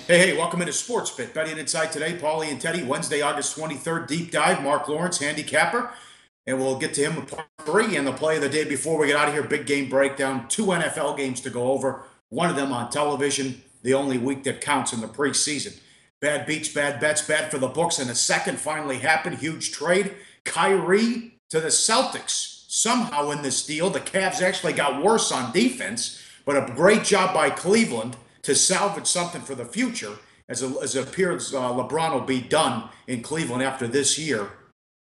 Hey, welcome into Sports Bit. Betting Inside today, Pauly and Teddy, Wednesday, August 23rd, deep dive. Marc Lawrence, handicapper. And we'll get to him with part three and the play of the day before we get out of here. Big game breakdown. 2 NFL games to go over. One of them on television, the only week that counts in the preseason. Bad beats, bad bets, bad for the books. And the second finally happened. Huge trade. Kyrie to the Celtics. Somehow in this deal, the Cavs actually got worse on defense, but a great job by Cleveland to salvage something for the future, as it appears LeBron will be done in Cleveland after this year.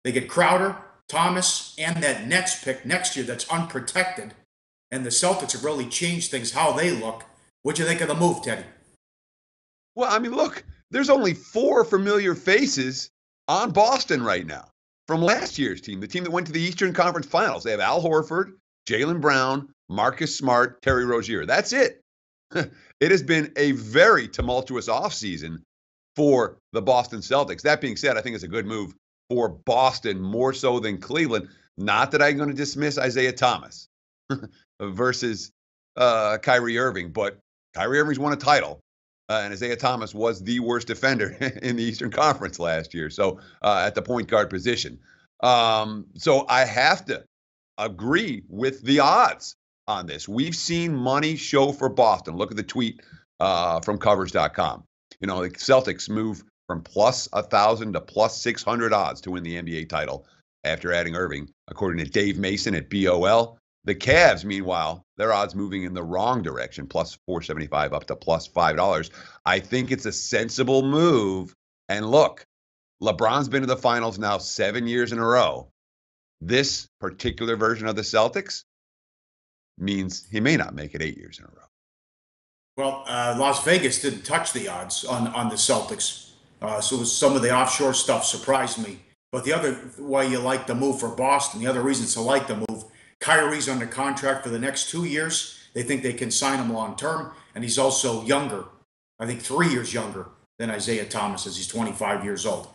They get Crowder, Thomas, and that Nets pick next year that's unprotected. And the Celtics have really changed things, how they look. What'd you think of the move, Teddy? Well, I mean, look, there's only 4 familiar faces on Boston right now from last year's team, the team that went to the Eastern Conference Finals. They have Al Horford, Jaylen Brown, Marcus Smart, Terry Rozier. That's it. It has been a very tumultuous offseason for the Boston Celtics. That being said, I think it's a good move for Boston more so than Cleveland. Not that I'm going to dismiss Isaiah Thomas versus Kyrie Irving, but Kyrie Irving's won a title, and Isaiah Thomas was the worst defender in the Eastern Conference last year, so at the point guard position. So I have to agree with the odds on this. We've seen money show for Boston. Look at the tweet from covers.com. You know, the Celtics move from plus 1,000 to plus 600 odds to win the NBA title after adding Irving, according to Dave Mason at BOL. The Cavs, meanwhile, their odds moving in the wrong direction, plus 475 up to plus $5. I think it's a sensible move. And look, LeBron's been to the finals now 7 years in a row. This particular version of the Celtics means he may not make it 8 years in a row. Well, Las Vegas didn't touch the odds on the Celtics. So some of the offshore stuff surprised me. But the other way you like the move for Boston, the other reasons to like the move, Kyrie's under contract for the next 2 years. They think they can sign him long term. And he's also younger, I think 3 years younger than Isaiah Thomas as he's 25 years old.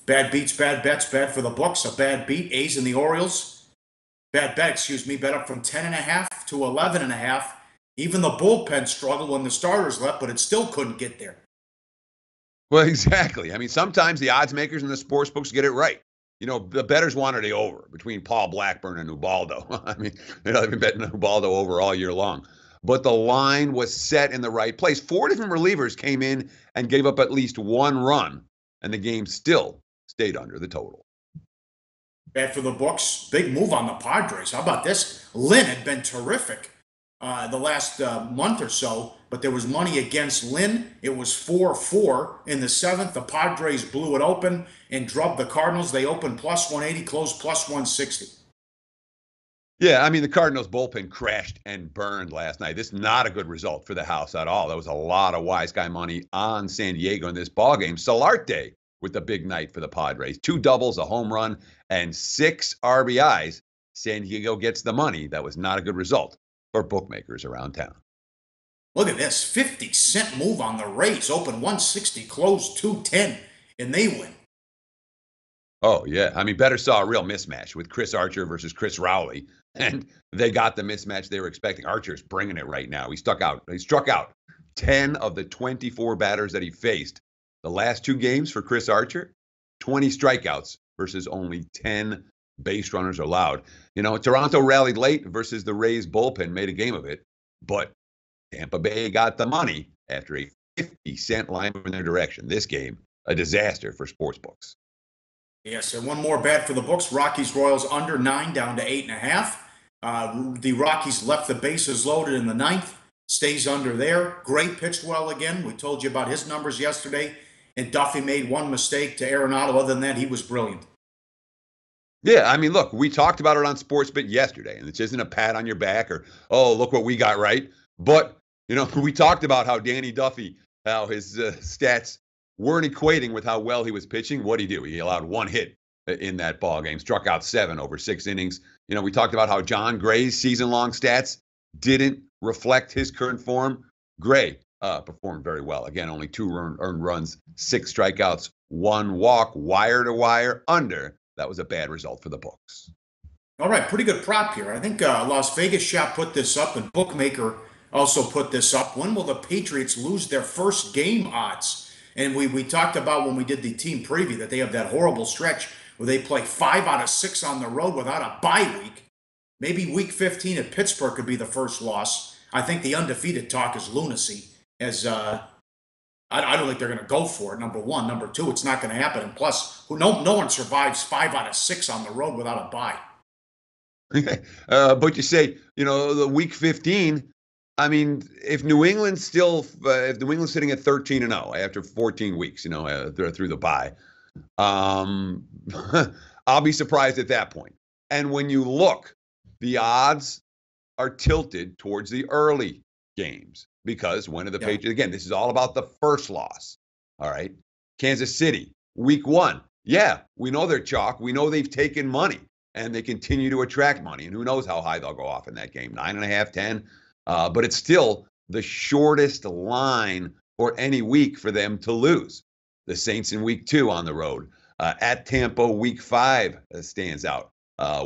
Bad beats, bad bets, bad for the books. A bad beat, A's and the Orioles. Bad bet, bet up from 10.5 to 11.5. Even the bullpen struggled when the starters left, but it still couldn't get there. Well, exactly. I mean, sometimes the odds makers and the sports books get it right. You know, the bettors wanted the over between Paul Blackburn and Ubaldo. I mean, they've been betting Ubaldo over all year long. But the line was set in the right place. 4 different relievers came in and gave up at least 1 run, and the game still stayed under the total. Bad for the books. Big move on the Padres. How about this? Lynn had been terrific the last month or so, but there was money against Lynn. It was 4-4 in the 7th. The Padres blew it open and drubbed the Cardinals. They opened plus 180, closed plus 160. Yeah, I mean, the Cardinals bullpen crashed and burned last night. This is not a good result for the house at all. There was a lot of wise guy money on San Diego in this ballgame. Solarte with the big night for the Padres. 2 doubles, a home run, and 6 RBIs. San Diego gets the money. That was not a good result for bookmakers around town. Look at this, 50-cent move on the Rays. Open 160, close 210, and they win. Oh, yeah. I mean, better saw a real mismatch with Chris Archer versus Chris Rowley, and they got the mismatch they were expecting. Archer's bringing it right now. He struck out 10 of the 24 batters that he faced. The last 2 games for Chris Archer, 20 strikeouts versus only 10 base runners allowed. You know, Toronto rallied late versus the Rays bullpen, made a game of it, but Tampa Bay got the money after a 50-cent line in their direction. This game, a disaster for sportsbooks. Yes, and one more bad for the books. Rockies-Royals under 9 down to 8.5. The Rockies left the bases loaded in the 9th. Stays under there. Gray pitched well again. We told you about his numbers yesterday. And Duffy made 1 mistake to Arenado. Other than that, he was brilliant. Yeah, I mean, look, we talked about it on SportsBit yesterday, and this isn't a pat on your back or, oh, look what we got right. But, you know, we talked about how Danny Duffy, how his stats weren't equating with how well he was pitching. What did he do? He allowed 1 hit in that ball game, struck out 7 over 6 innings. You know, we talked about how John Gray's season-long stats didn't reflect his current form. Gray performed very well. Again, only 2 earned runs, 6 strikeouts, 1 walk, wire to wire, under. That was a bad result for the books. All right, pretty good prop here. I think Las Vegas shop put this up, and bookmaker also put this up. When will the Patriots lose their first game odds? And we talked about when we did the team preview that they have that horrible stretch where they play 5 out of 6 on the road without a bye week. Maybe week 15 at Pittsburgh could be the first loss. I think the undefeated talk is lunacy, as I don't think they're going to go for it, number one. Number two, it's not going to happen. And plus, no one survives 5 out of 6 on the road without a bye. But you say, the week 15, I mean, if New England's sitting at 13-0 after 14 weeks, through the bye, I'll be surprised at that point. And when you look, the odds are tilted towards the early games because when are the Patriots? Again, this is all about the first loss. All right. Kansas City, week 1. Yeah, we know they're chalk. We know they've taken money and they continue to attract money. And who knows how high they'll go off in that game, 9.5, 10. But it's still the shortest line for any week for them to lose. The Saints in week 2 on the road. At Tampa, week 5 stands out.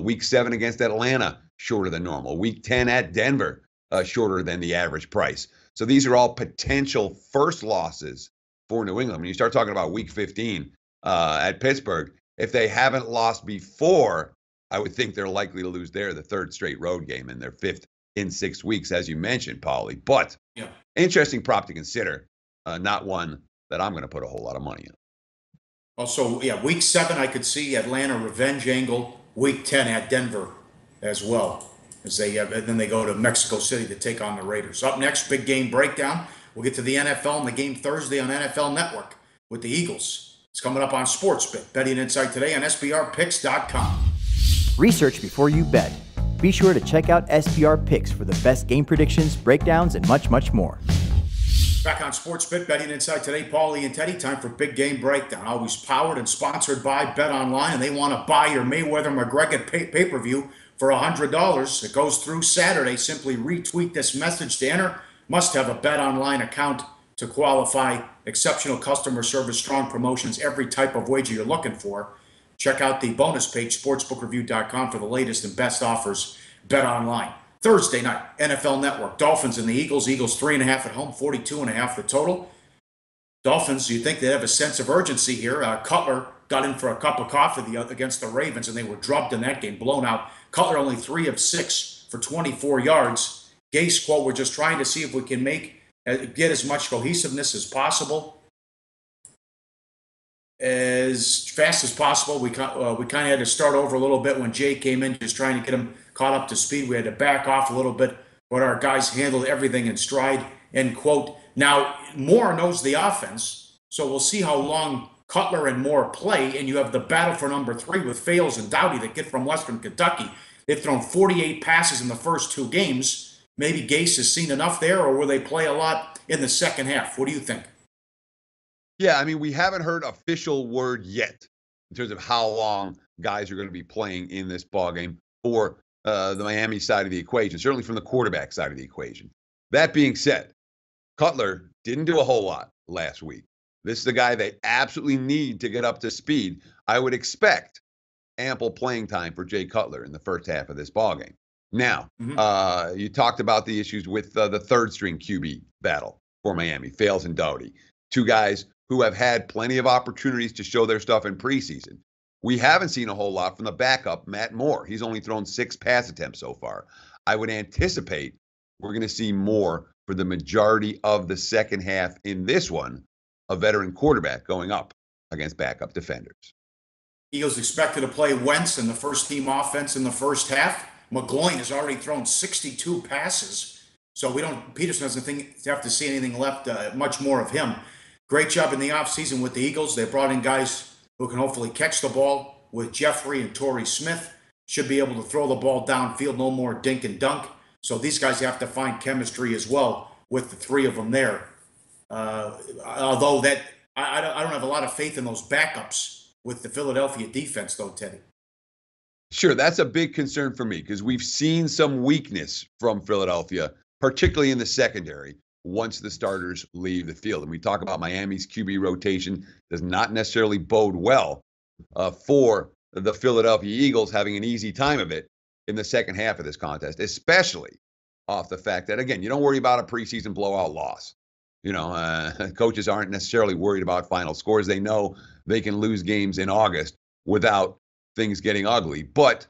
Week 7 against Atlanta, shorter than normal. Week 10 at Denver, shorter than the average price. So these are all potential first losses for New England. When you start talking about week 15 at Pittsburgh, if they haven't lost before, I would think they're likely to lose the 3rd straight road game in their 5th in 6 weeks, as you mentioned, Pauly. But interesting prop to consider, not one that I'm going to put a whole lot of money in. Also, week 7, I could see Atlanta revenge angle. Week 10 at Denver as well, as then they go to Mexico City to take on the Raiders. Up next, big game breakdown. We'll get to the NFL and the game Thursday on NFL Network with the Eagles. It's coming up on SportsBit. Betting Insight today on SBRPicks.com. Research before you bet. Be sure to check out SBR Picks for the best game predictions, breakdowns, and much, much more. Back on SportsBit, Betting Insight today, Pauly and Teddy. Time for big game breakdown. Always powered and sponsored by BetOnline, and they want to buy your Mayweather-McGregor pay-per-view for $100. It goes through Saturday. Simply retweet this message to enter. Must have a BetOnline account to qualify. Exceptional customer service, strong promotions, every type of wager you're looking for. Check out the bonus page, sportsbookreview.com, for the latest and best offers. BetOnline. Thursday night, NFL Network, Dolphins and the Eagles. Eagles 3.5 at home, 42.5 the total. Dolphins, you think they'd have a sense of urgency here. Cutler got in for a cup of coffee against the Ravens, and they were drubbed in that game, blown out. Cutler only 3 of 6 for 24 yards. Gase, quote, we're just trying to see if we can get as much cohesiveness as possible. As fast as possible. We kind of had to start over a little bit when Jay came in, just trying to get him caught up to speed. We had to back off a little bit, but our guys handled everything in stride, end quote. Now, Moore knows the offense, so we'll see how long Cutler and Moore play, and you have the battle for number 3 with Fales and Doughty that get from Western Kentucky. They've thrown 48 passes in the first 2 games. Maybe Gase has seen enough there, or will they play a lot in the second half? What do you think? Yeah, I mean, we haven't heard official word yet in terms of how long guys are going to be playing in this ballgame for the Miami side of the equation, certainly from the quarterback side of the equation. That being said, Cutler didn't do a whole lot last week. This is the guy they absolutely need to get up to speed. I would expect ample playing time for Jay Cutler in the first half of this ballgame. Now, you talked about the issues with the 3rd string QB battle for Miami, Fales and Doughty, 2 guys who have had plenty of opportunities to show their stuff in preseason. We haven't seen a whole lot from the backup, Matt Moore. He's only thrown 6 pass attempts so far. I would anticipate we're going to see more for the majority of the second half in this one, a veteran quarterback going up against backup defenders. Eagles expected to play Wentz in the first-team offense in the first half. McGloin has already thrown 62 passes, so Peterson doesn't have to see anything left, much more of him. Great job in the offseason with the Eagles. They brought in guys who can hopefully catch the ball with Jeffrey and Torrey Smith. Should be able to throw the ball downfield, no more dink and dunk. So these guys have to find chemistry as well with the 3 of them there. Although I don't have a lot of faith in those backups with the Philadelphia defense, though, Teddy. Sure, that's a big concern for me because we've seen some weakness from Philadelphia, particularly in the secondary, once the starters leave the field. And we talk about Miami's QB rotation does not necessarily bode well for the Philadelphia Eagles having an easy time of it in the second half of this contest, especially off the fact that, again, you don't worry about a preseason blowout loss. Coaches aren't necessarily worried about final scores. They know they can lose games in August without things getting ugly. But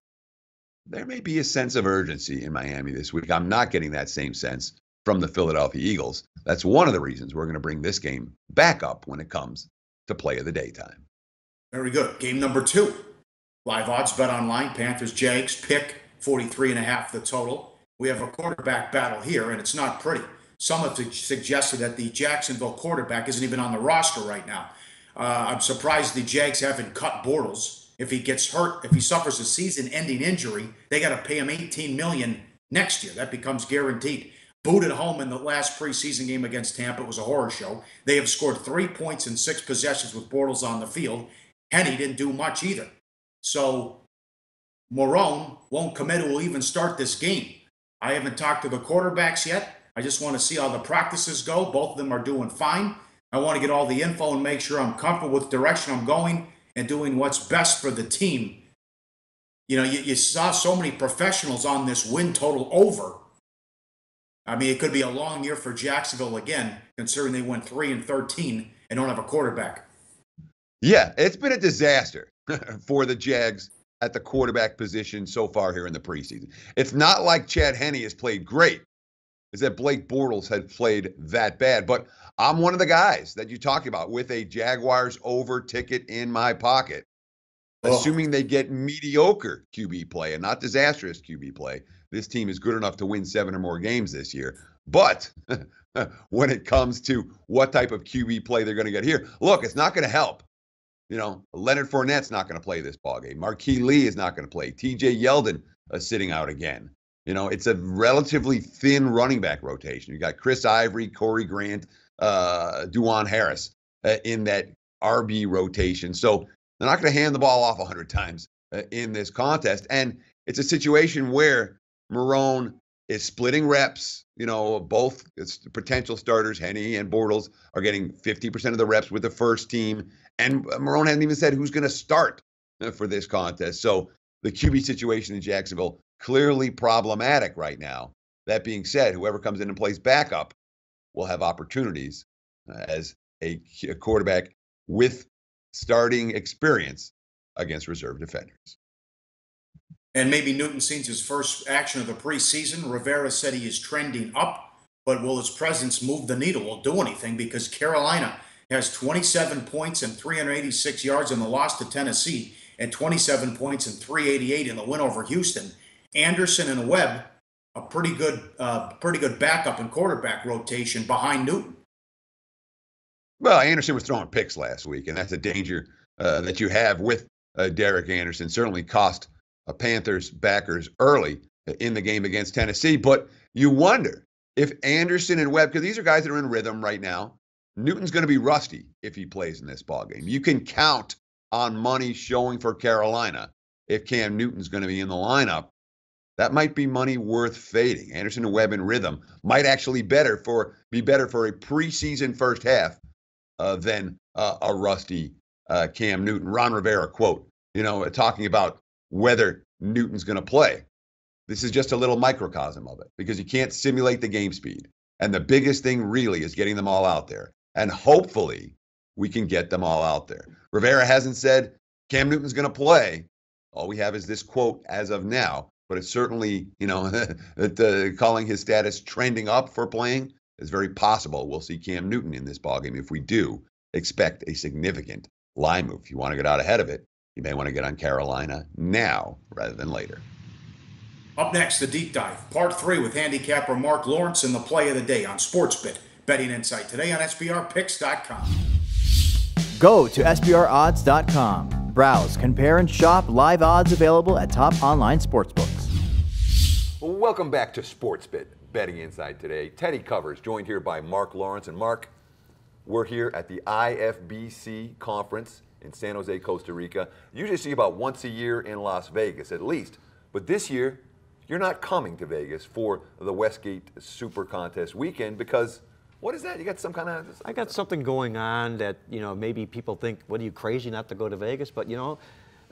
there may be a sense of urgency in Miami this week. I'm not getting that same sense from the Philadelphia Eagles. That's one of the reasons we're going to bring this game back up when it comes to play of the day time. Very good. Game number 2. Live odds bet online. Panthers-Jags pick 43.5 the total. We have a quarterback battle here, and it's not pretty. Some have suggested that the Jacksonville quarterback isn't even on the roster right now. I'm surprised the Jags haven't cut Bortles. If he gets hurt, if he suffers a season-ending injury, they got to pay him $18 million next year. That becomes guaranteed. Booted home in the last preseason game against Tampa. It was a horror show. They have scored 3 points in 6 possessions with Bortles on the field. Henny didn't do much either. So Marrone won't commit who will even start this game. I haven't talked to the quarterbacks yet. I just want to see how the practices go. Both of them are doing fine. I want to get all the info and make sure I'm comfortable with the direction I'm going and doing what's best for the team. You saw so many professionals on this win total over. I mean, it could be a long year for Jacksonville again, considering they went 3-13 and don't have a quarterback. Yeah, it's been a disaster for the Jags at the quarterback position so far here in the preseason. It's not like Chad Henne has played great. It's that Blake Bortles had played that bad. But I'm one of the guys that you talk about with a Jaguars over ticket in my pocket, assuming they get mediocre QB play and not disastrous QB play. This team is good enough to win 7 or more games this year. But when it comes to what type of QB play they're going to get here, look, it's not going to help. Leonard Fournette's not going to play this ballgame. Marquis Lee is not going to play. TJ Yeldon sitting out again. It's a relatively thin running back rotation. You got Chris Ivory, Corey Grant, Duwan Harris in that RB rotation. So they're not going to hand the ball off 100 times in this contest. And it's a situation where Marrone is splitting reps. Both potential starters, Henne and Bortles, are getting 50% of the reps with the first team. And Marrone hasn't even said who's going to start for this contest. So the QB situation in Jacksonville, clearly problematic right now. That being said, whoever comes in and plays backup will have opportunities as a quarterback with starting experience against reserve defenders. And maybe Newton sees his first action of the preseason. Rivera said he is trending up, but will his presence move the needle? Will do anything? Because Carolina has 27 points and 386 yards in the loss to Tennessee and 27 points and 388 in the win over Houston. Anderson and Webb, a pretty good backup and quarterback rotation behind Newton. Well, Anderson was throwing picks last week, and that's a danger that you have with Derek Anderson. Certainly cost Panthers backers early in the game against Tennessee. But you wonder if Anderson and Webb, because these are guys that are in rhythm right now, Newton's going to be rusty if he plays in this ballgame. You can count on money showing for Carolina if Cam Newton's going to be in the lineup. That might be money worth fading. Anderson and Webb in rhythm might actually be better for a preseason first half than a rusty Cam Newton. Ron Rivera quote, talking about whether Newton's going to play. This is just a little microcosm of it because you can't simulate the game speed. And the biggest thing really is getting them all out there. And hopefully we can get them all out there. Rivera hasn't said Cam Newton's going to play. All we have is this quote as of now. But it's certainly, calling his status trending up for playing is very possible. We'll see Cam Newton in this ballgame if we do expect a significant line move. If you want to get out ahead of it, you may want to get on Carolina now rather than later. Up next, the deep dive, part 3 with handicapper Marc Lawrence and the play of the day on SportsBit. Betting insight today on SBRpicks.com. Go to SBRodds.com. Browse, compare, and shop live odds available at top online sportsbooks. Welcome back to SportsBit Betting Insight today. Teddy Covers, joined here by Marc Lawrence. And Marc, we're here at the IFBC conference in San Jose, Costa Rica. Usually see about once a year in Las Vegas, at least. But this year, you're not coming to Vegas for the Westgate Super Contest weekend because, what is that? You got some kind of... I got something going on that, maybe people think, what are you, crazy not to go to Vegas? But,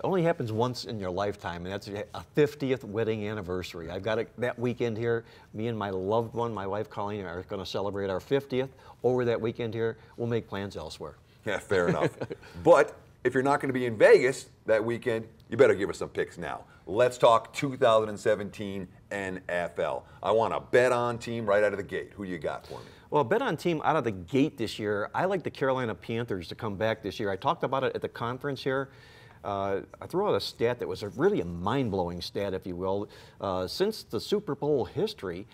only happens once in your lifetime, and that's a 50th wedding anniversary. I've got it that weekend here. Me and my loved one, my wife Colleen, are going to celebrate our 50th over that weekend here. We'll make plans elsewhere. Yeah, fair enough. But if you're not going to be in Vegas that weekend, you better give us some picks now. Let's talk 2017 NFL. I want a bet-on team right out of the gate. Who you got for me? Well, bet-on team out of the gate this year, I like the Carolina Panthers to come back this year. I talked about it at the conference here. I threw out a stat that was really a mind-blowing stat, if you will. Since the Super Bowl history,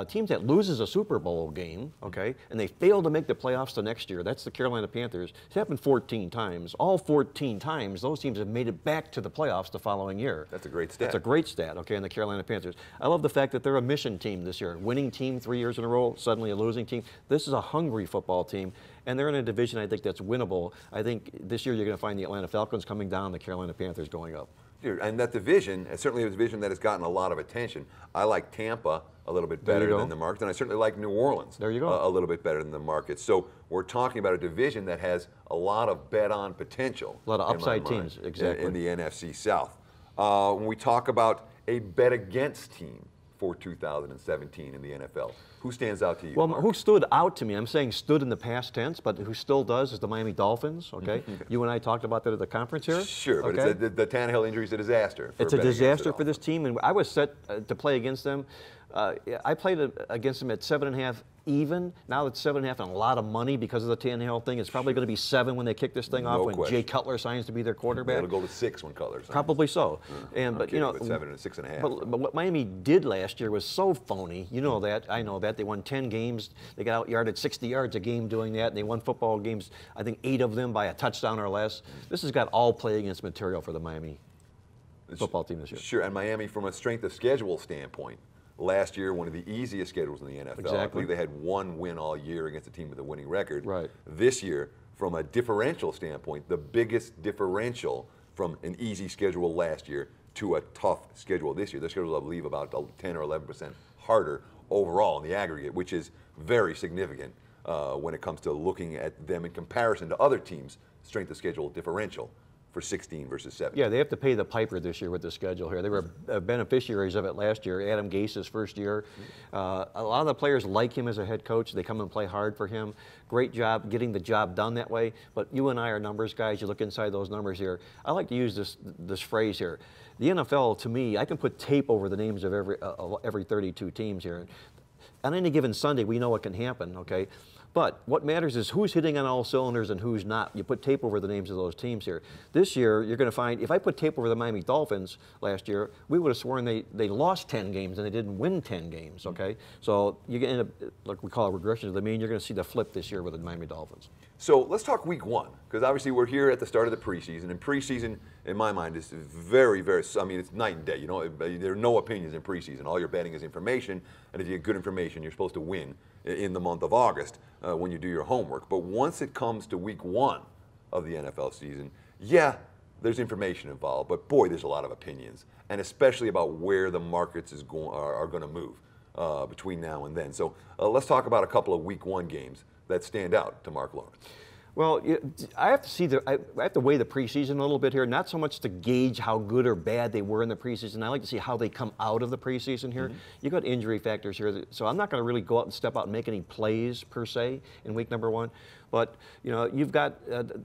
teams that loses a Super Bowl game, okay, and they fail to make the playoffs the next year, that's the Carolina Panthers. It's happened 14 times. All 14 times, those teams have made it back to the playoffs the following year. That's a great stat. That's a great stat, okay, in the Carolina Panthers. I love the fact that they're a mission team this year. Winning team 3 years in a row, suddenly a losing team. This is a hungry football team, and they're in a division I think that's winnable. I think this year you're going to find the Atlanta Falcons coming down, the Carolina Panthers going up. And that division, certainly a division that has gotten a lot of attention. I like Tampa a little bit better than the market, and I certainly like New Orleans there you go. A little bit better than the market. So we're talking about a division that has a lot of bet-on potential. A lot of upside teams, exactly. In the NFC South. When we talk about a bet-against team for 2017 in the NFL, who stands out to you? Well, Mark? who stood out to me, I'm saying stood in the past tense, but who still does is the Miami Dolphins, okay? You and I talked about that at the conference here. Sure, but okay? the Tannehill injury is a disaster. It's a disaster for this team, and I was set to play against them. I played against them at 7.5 even. Now it's 7.5 and a lot of money because of the Tannehill thing. It's probably going to be 7 when they kick this thing off when question. Jay Cutler signs to be their quarterback. It'll go to 6 when Cutler signs. Probably so. But you know, 7 and 6.5. But what Miami did last year was so phony. You know that. I know that. They won 10 games. They got out-yarded 60 yards a game doing that. And they won football games, I think 8 of them by a touchdown or less. This has got all play against material for the Miami football team this year. Sure, and Miami from a strength of schedule standpoint. Last year, one of the easiest schedules in the NFL. Exactly. I believe they had 1 win all year against a team with a winning record. Right. This year, from a differential standpoint, the biggest differential from an easy schedule last year to a tough schedule this year. Their schedule, I believe, about 10 or 11% harder overall in the aggregate, which is very significant when it comes to looking at them in comparison to other teams' strength of schedule differential for 16 versus 17. Yeah, they have to pay the piper this year with the schedule here. They were beneficiaries of it last year. Adam Gase's first year. A lot of the players like him as a head coach. They come and play hard for him. Great job getting the job done that way. But you and I are numbers guys. You look inside those numbers here. I like to use this phrase here. The NFL, to me, I can put tape over the names of every 32 teams here. On any given Sunday, we know what can happen, okay? But what matters is who's hitting on all cylinders and who's not. You put tape over the names of those teams here. This year, you're going to find, if I put tape over the Miami Dolphins last year, we would have sworn they lost 10 games and they didn't win 10 games, okay? So you end up, like we call it regression to the mean, you're going to see the flip this year with the Miami Dolphins. So let's talk week 1, because obviously we're here at the start of the preseason, and preseason, in my mind, is very, very, I mean, it's night and day. You know, there are no opinions in preseason. All your betting is information, and if you get good information, you're supposed to win in the month of August when you do your homework. But once it comes to week 1 of the NFL season, yeah, there's information involved, but boy, there's a lot of opinions, and especially about where the markets are going to move between now and then. So let's talk about a couple of week 1 games that stand out to Marc Lawrence. Well, I have to see I have to weigh the preseason a little bit here. Not so much to gauge how good or bad they were in the preseason. I like to see how they come out of the preseason here. You got injury factors here, so I'm not going to really go out and step out and make any plays per se in week number 1. But you know, you've got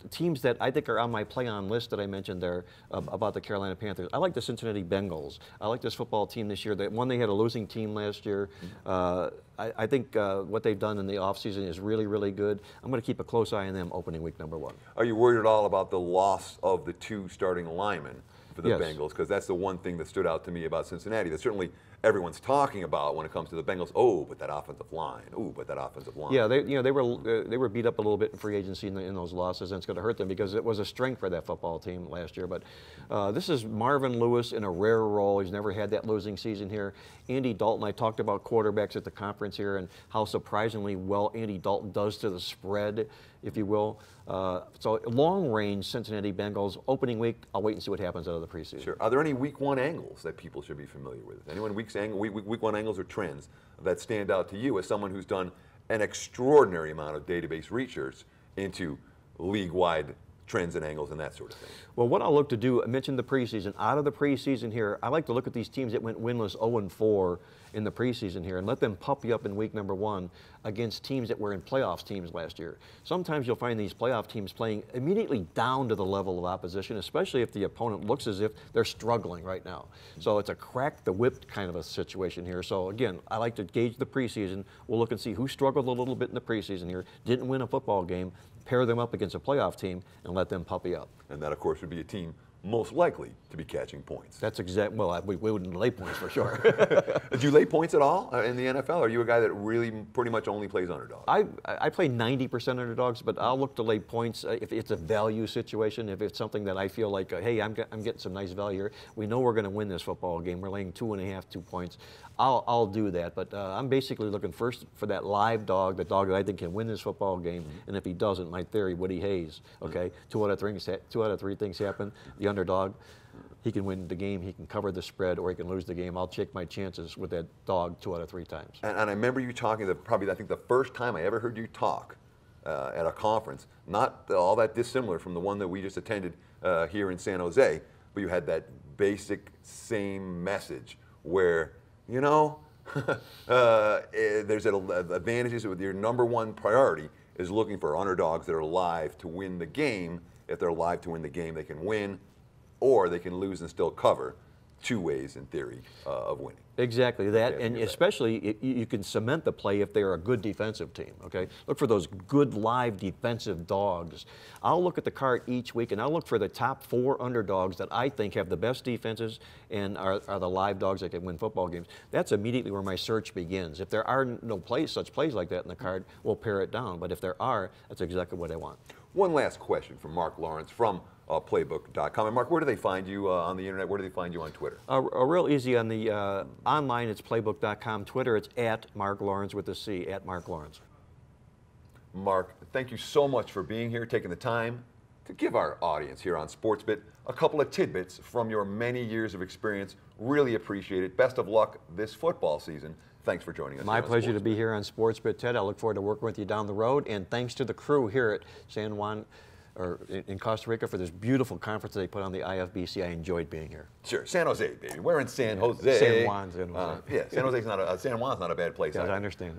teams that I think are on my play-on list that I mentioned there about the Carolina Panthers. I like the Cincinnati Bengals. I like this football team this year. They had a losing team last year. I think what they've done in the offseason is really, really good. I'm going to keep a close eye on them opening week number 1. Are you worried at all about the loss of the 2 starting linemen for the Yes. Bengals? Because that's the one thing that stood out to me about Cincinnati that certainly everyone's talking about when it comes to the Bengals. Oh, but that offensive line. Oh, but that offensive line. Yeah, they were beat up a little bit in free agency in those losses, and it's going to hurt them because it was a strength for that football team last year. But this is Marvin Lewis in a rare role. He's never had that losing season here. Andy Dalton, I talked about quarterbacks at the conference here and how surprisingly well Andy Dalton does to the spread, if you will. So long-range Cincinnati Bengals, opening week, I'll wait and see what happens out of the preseason. Sure. Are there any week 1 angles that people should be familiar with? Anyone week 1 angles or trends that stand out to you as someone who's done an extraordinary amount of database research into league-wide trends and angles and that sort of thing. Well, what I'll look to do, I mentioned the preseason. Out of the preseason here, I like to look at these teams that went winless 0-4 in the preseason here and let them puppy up in week number 1 against teams that were in playoffs teams last year. Sometimes you'll find these playoff teams playing immediately down to the level of opposition, especially if the opponent looks as if they're struggling right now. So it's a crack the whip kind of a situation here. So again, I like to gauge the preseason. We'll look and see who struggled a little bit in the preseason here, didn't win a football game, pair them up against a playoff team and let them puppy up. And that, of course, would be a team most likely to be catching points. That's exact. Well, we wouldn't lay points for sure. Do you lay points at all in the NFL? Or are you a guy that really pretty much only plays underdogs? I play 90% underdogs, but I'll look to lay points if it's a value situation. If it's something that I feel like, hey, I'm getting some nice value here. We know we're going to win this football game. We're laying 2.5, 2 points. I'll do that, but I'm basically looking first for that live dog, the dog that I think can win this football game. And if he doesn't, my theory, Woody Hayes. Okay, 2 out of 3 things happen. The underdog, he can win the game, he can cover the spread, or he can lose the game. I'll check my chances with that dog 2 out of 3 times. And I remember you talking, probably I think the first time I ever heard you talk at a conference, not all that dissimilar from the one that we just attended here in San Jose, but you had that basic same message where, you know, there's advantages with your number 1 priority is looking for underdogs that are live to win the game. If they're live to win the game, they can win, or they can lose and still cover. 2 ways, in theory, of winning. Exactly that, and especially you can cement the play if they're a good defensive team, okay? Look for those good live defensive dogs. I'll look at the card each week, and I'll look for the top 4 underdogs that I think have the best defenses and are the live dogs that can win football games. That's immediately where my search begins. If there are no such plays like that in the card, we'll pare it down, but if there are, that's exactly what I want. One last question from Marc Lawrence from playbook.com. And Mark, where do they find you on the internet? Where do they find you on Twitter? Real easy on the online. It's playbook.com. Twitter, it's at Marc Lawrence with a C, at Marc Lawrence. Mark, thank you so much for being here, taking the time to give our audience here on SportsBit a couple of tidbits from your many years of experience. Really appreciate it. Best of luck this football season. Thanks for joining us. My pleasure to be here on SportsBit, Ted. I look forward to working with you down the road, and thanks to the crew here at San Juan, or in Costa Rica, for this beautiful conference they put on the IFBC. I enjoyed being here. Sure, San Jose, baby. We're in San Jose. San Juan, San Jose. Yeah, San Juan's not a bad place. Yeah, I understand.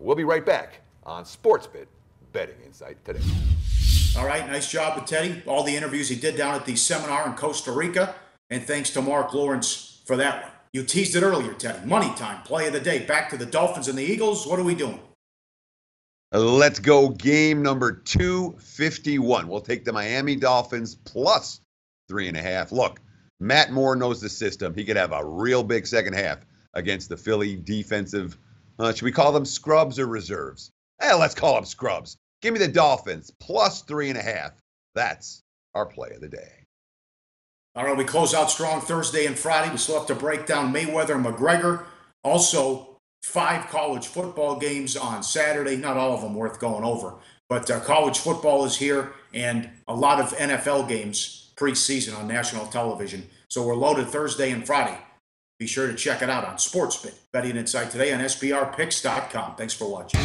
We'll be right back on SportsBit Betting Insight today. All right, nice job with Teddy. All the interviews he did down at the seminar in Costa Rica, and thanks to Marc Lawrence for that one. You teased it earlier, Teddy. Money time, play of the day. Back to the Dolphins and the Eagles. What are we doing? Let's go game number 251. We'll take the Miami Dolphins plus 3.5. Look, Matt Moore knows the system. He could have a real big second half against the Philly defensive, should we call them scrubs or reserves? Let's call them scrubs. Give me the Dolphins plus 3.5. That's our play of the day. All right, we close out strong Thursday and Friday. We still have to break down Mayweather and McGregor. Also, 5 college football games on Saturday. Not all of them worth going over, but college football is here, and a lot of NFL games preseason on national television. So we're loaded Thursday and Friday. Be sure to check it out on SportsBit. Betting Insight today on SBRPicks.com. Thanks for watching.